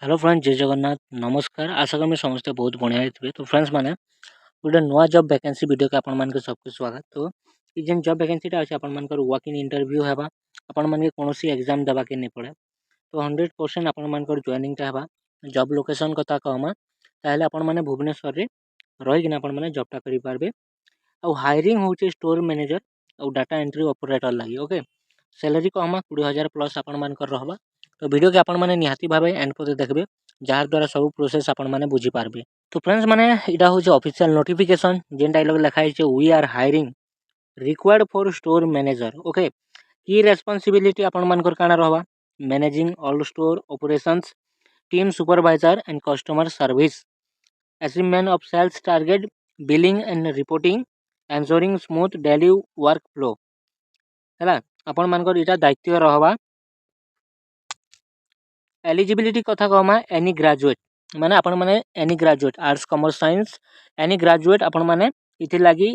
Hello friends, जय जगन्नाथ। नमस्कार। आशा करी समस्ते बहुत बढ़िया थे। तो फ्रेंड्स मैंने गोटे नुआ जॉब वैकेंसी वीडियो के आपण सबको स्वागत। तो ये जेन जॉब वैकेंसीटा अच्छे आपण वर्क इन इंटरव्यू है आपण मैंने कौन एग्जाम देवा के नहीं पड़े। तो 100% आपण जॉइनिंगटा है। जॉब लोकेशन कथा कहमा ताहले आपण मैंने भुवनेश्वर रे रहीकिना आपण मैंने जॉबटा करि पारबे। आ हायरिंग होचे स्टोर मैनेजर और डाटा एंट्री ऑपरेटर लगी। ओके, सैलरी कहमा 20,000 प्लस आपण मानकर रहबा। तो वीडियो के आपण माने निहाती भाबे एंड पर देखबे, जार द्वारा सब प्रोसेस आपण माने बुझी पारबे। तो फ्रेंड्स माने इटा होचे ऑफिशियल नोटिफिकेशन जेन डायलॉग लिखा है we are hiring required for store manager. Okay, की रेस्पॉन्सिबिलिटी आपण मानकर काना रहबा, managing all store operations, team supervisor and customer service, achievement of sales target, billing and reporting, ensuring smooth daily work flow है। आपण मानकर इटा दायित्व रहबा। एलिजिबिलिटी कथा कहमा एनी ग्रेजुएट माने आपण माने any graduate arts commerce science any graduate आपण माने इथि लागी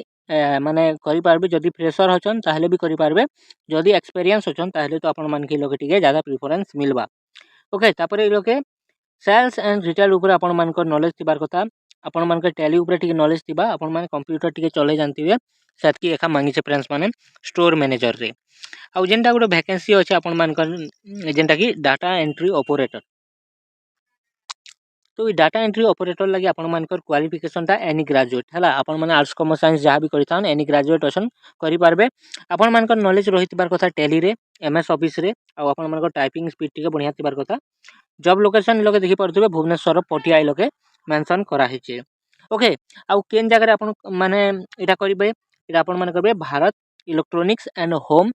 माने करि पारबे। जदि फ्रेशर होचन ताहले भी करि पारबे, जदि एक्सपीरियंस होचन ताहले तो आपण मान के लोग टिके ज्यादा प्रेफरेंस मिलबा। ओके, तापरे लोके सेल्स एंड रिटेल ऊपर आपण मान को नॉलेज थिबार कथा। आपण मान के टैली ऊपर टिके नॉलेज थिबा, आपण मान कंप्यूटर टिके चले जानथिबे। सेतकी एका मांगी छे फ्रेंड्स माने स्टोर मैनेजर रे। आ जेनटा गोटे वैकेंसी अछि आपण मान जेनटा कि डाटा एंट्री ऑपरेटर। तो ये डाटा एंट्री ऑपरेटर लगे आपण मानकर क्वालिफिकेशन टा एनी ग्रेजुएट हला। आपण माने आर्ट्स कॉमर्स साइंस जहाँ भी करिथान एनी ग्रेजुएट असन करि पारबे। आपण मानकर नॉलेज रहितबार कथा टैली रे, एमएस ऑफिस रे। आ आपण मानकर टाइपिंग स्पीड टिके बढ़िया थिबार कथा। जॉब लोकेशन लोके देखि पड़थबे भुवनेश्वर पटियाई लोके मेंशन करा हिचे। ओके, आ केन जगह रे आपण माने एटा करिबे, एटा आपण माने करबे Bharat electronics and home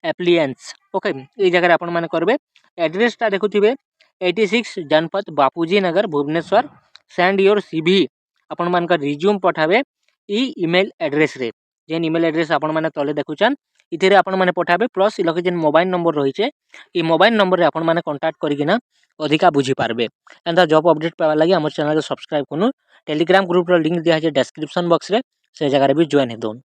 appliances. Okay, ये जगह आपण माने करबे। एड्रेस ता देखुथिबे 86 जनपद बापूजी नगर भुवनेश्वर। सेंड योर सीवी आपण मान का रिज्यूम पठाबे ई ईमेल एड्रेस रे। जेन ईमेल एड्रेस आपण माने तले देखुचन इथिरे आपण माने पठाबे। प्लस इलके जेन मोबाइल नंबर रहिचे ई मोबाइल नंबर रे आपण माने कांटेक्ट करिकिना अधिका बुझी पारबे। एंड जॉब अपडेट पावा लागि हमर चैनल के सब्सक्राइब करू। टेलीग्राम ग्रुप रो लिंक दिया है डिस्क्रिप्शन बॉक्स रे, से जगह रे भी ज्वाइन हे दोन।